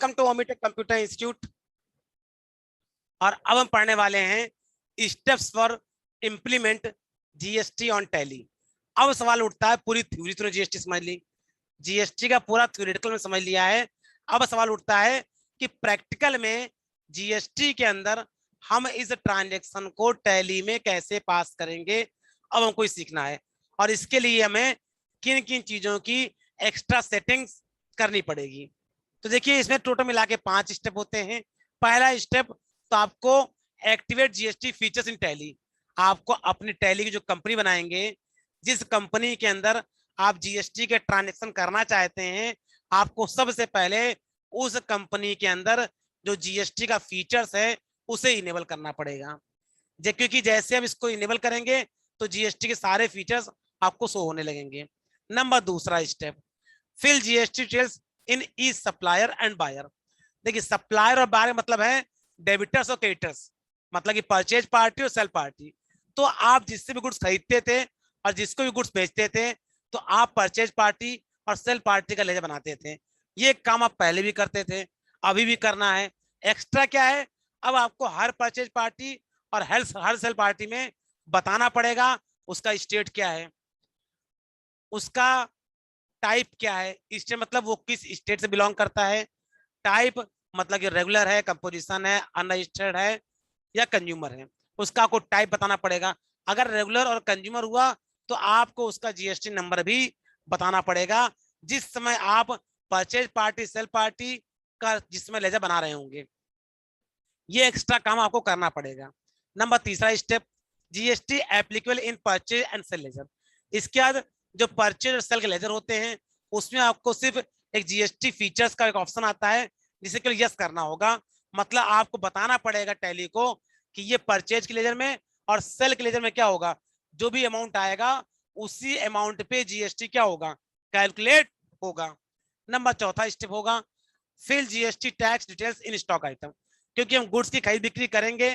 Welcome to Omitech computer institute. और अब हम पढ़ने वाले हैं steps for implement GST on Tally. अब सवाल उठता है, पूरी थ्योरी तो जीएसटी समझ ली, जीएसटी का पूरा थ्योरेटिकल में समझ लिया है। अब सवाल उठता है कि प्रैक्टिकल में जीएसटी के अंदर हम इस ट्रांजैक्शन को टैली में कैसे पास करेंगे। अब हमको सीखना है और इसके लिए हमें किन किन चीजों की एक्स्ट्रा सेटिंग्स करनी पड़ेगी। तो देखिए, इसमें टोटल मिला के 5 स्टेप होते हैं। पहला स्टेप तो आपको activate GST features in tally. आपको अपनी टैली की जो कंपनी बनाएंगे, जिस कंपनी के अंदर आप जीएसटी के ट्रांजैक्शन करना चाहते हैं, आपको सबसे पहले उस कंपनी के अंदर जो जीएसटी का फीचर्स है उसे इनेबल करना पड़ेगा। क्योंकि जैसे हम इसको इनेबल करेंगे तो जीएसटी के सारे फीचर्स आपको शो होने लगेंगे। नंबर दूसरा step, fill GST details in e supplier and buyer. देखिए, सप्लायर और बायर मतलब है डेबिटर्स और क्रेडिटर्स, मतलब कि परचेज पार्टी और सेल पार्टी। तो आप जिससे भी गुड्स खरीदते थे और जिसको भी गुड्स बेचते थे, तो आप परचेज पार्टी और सेल पार्टी का लेजर बनाते थे। ये काम आप पहले भी करते थे, अभी भी करना है। एक्स्ट्रा क्या है, अब आपको हर परचेज पार्टी और हर सेल पार्टी में बताना पड़ेगा उसका स्टेट क्या है, उसका टाइप क्या है। स्टेट मतलब वो किस स्टेट से बिलोंग करता है, टाइप मतलब कि रेगुलर है, कंपोजिशन है, अनरजिस्टर्ड है या कंज्यूमर है, उसका आपको टाइप बताना पड़ेगा। अगर रेगुलर और कंज्यूमर हुआ तो आपको उसका जीएसटी नंबर भी बताना पड़ेगा, जिस समय आप परचेज पार्टी सेल पार्टी का जिसमें लेजर बना रहे होंगे। ये एक्स्ट्रा काम आपको करना पड़ेगा। नंबर तीसरा step, GST applicable in purchase and sale ledger. इसके बाद जो परचेज और सेल के लेजर होते हैं उसमें आपको सिर्फ एक जीएसटी फीचर्स का एक ऑप्शन आता है जिसे केवल यस करना होगा। मतलब आपको बताना पड़ेगा टैली को कि ये परचेज के लेजर में और सेल के लेजर में क्या होगा, जो भी अमाउंट आएगा उसी अमाउंट पे जीएसटी क्या होगा, कैलकुलेट होगा। नंबर चौथा स्टेप होगा, fill GST tax details in stock item. क्योंकि हम गुड्स की खरीद बिक्री करेंगे,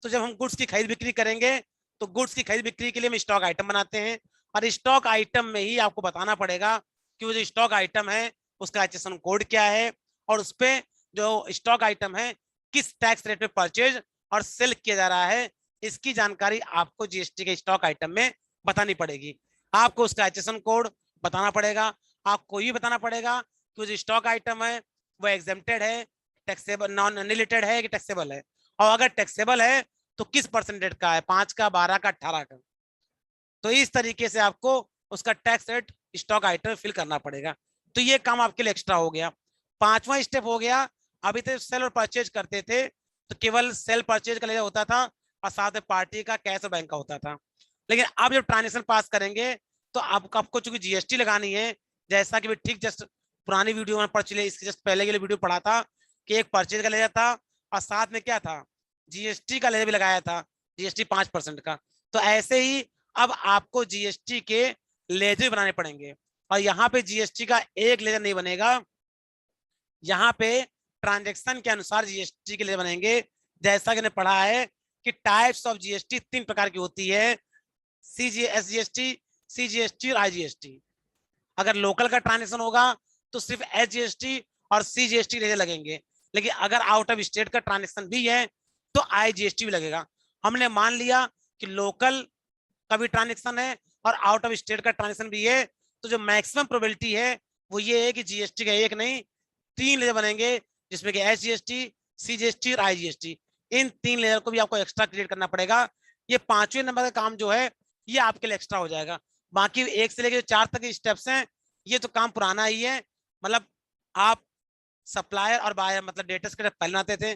तो जब हम गुड्स की खरीद बिक्री करेंगे तो गुड्स की खरीद बिक्री के लिए हम स्टॉक आइटम बनाते हैं, और स्टॉक आइटम में ही आपको बताना पड़ेगा कि वो जो स्टॉक आइटम है उसका एचएसएन कोड क्या है, और उस पर जो स्टॉक आइटम है किस टैक्स रेट में परचेज और सेल किया जा रहा है, इसकी जानकारी आपको जीएसटी के स्टॉक आइटम में बतानी पड़ेगी। आपको उसका एचएसएन कोड बताना पड़ेगा, आपको ये बताना पड़ेगा कि जो स्टॉक आइटम है वो एग्जेम्प्टेड है, टैक्सेबल नॉन रिलेटेड है कि टैक्सेबल है, और अगर टैक्सेबल है तो किस परसेंटेज का है, 5 का, 12 का, 18 का। तो इस तरीके से आपको उसका tax rate stock item fill करना पड़ेगा। तो ये काम आपके लिए एक्स्ट्रा हो गया। पांचवा स्टेप हो गया, अभी तो सेल और परचेज करते थे तो केवल सेल परचेज का लेजर होता था और साथ में पार्टी का कैश और बैंक का होता था। लेकिन अब जब ट्रांजेक्शन पास करेंगे तो आपको चूंकि जीएसटी लगानी है, जैसा कि ठीक जस्ट पुरानी वीडियो में पढ़ चले, इसके जस्ट पहले के लिए वीडियो पढ़ा था कि एक परचेज का लेजर था और साथ में क्या था, जीएसटी का लेजर भी लगाया था, जीएसटी 5% का। तो ऐसे ही अब आपको जीएसटी के लेजर बनाने पड़ेंगे, और यहाँ पे जीएसटी का एक लेजर नहीं बनेगा, यहाँ पे ट्रांजैक्शन के अनुसार जीएसटी के लेजर बनेंगे। जैसा कि ने पढ़ा है कि टाइप्स ऑफ जीएसटी 3 प्रकार की होती है, एसजीएसटी, सीजीएसटी और आईजीएसटी। अगर लोकल का ट्रांजैक्शन होगा तो सिर्फ एसजीएसटी और सीजीएसटी लेजर लगेंगे, लेकिन अगर आउट ऑफ स्टेट का ट्रांजैक्शन भी है तो आईजीएसटी भी लगेगा। हमने मान लिया कि लोकल का भी ट्रांजैक्शन है और आउट ऑफ स्टेट का ट्रांजैक्शन भी है, तो जो मैक्सिमम प्रोबेबिलिटी है वो ये है कि जीएसटी का एक नहीं 3 लेजर बनेंगे, जिसमें कि एसजीएसटी, सीजीएसटी और आईजीएसटी। इन 3 लेजर को भी आपको एक्स्ट्रा क्रिएट करना पड़ेगा। ये 5वें नंबर का काम जो है ये आपके लिए एक्स्ट्रा हो जाएगा। बाकी 1 से लेकर 4 तक के स्टेप्स हैं, ये तो काम पुराना ही है। मतलब आप सप्लायर और बायर मतलब डेटर्स के पहले बनाते थे,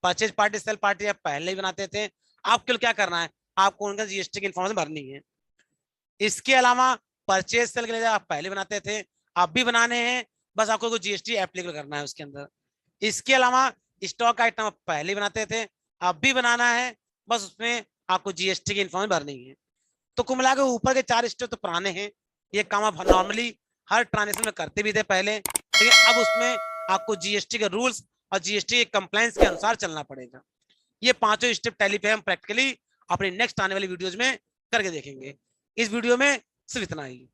परचेज पार्टी सेल पार्टी आप पहले ही बनाते थे। आपके लिए क्या करना है, आपको उनका जीएसटी की इन्फॉर्मेशन भरनी है। इसके अलावा परचेज सेल के लिए आप पहले बनाते थे, आप भी बनाने हैं, बस आपको जीएसटी एप्लीकेबल करना है उसके अंदर। इसके अलावा स्टॉक आइटम आप पहले बनाते थे, आप भी बनाना है, बस उसमें आपको जीएसटी की इन्फॉर्मेशन भरनी है। तो कुल मिलाकर ऊपर के 4 स्टेप तो पुराने हैं, ये काम आप नॉर्मली हर ट्रांजेक्शन में करते भी थे पहले, लेकिन अब उसमें आपको जीएसटी के रूल्स और जीएसटी के कंप्लायंस के अनुसार चलना पड़ेगा। ये 5 स्टेप टैली पे हम प्रैक्टिकली अपने नेक्स्ट आने वाली वीडियोज में करके देखेंगे। इस वीडियो में सिर्फ इतना ही।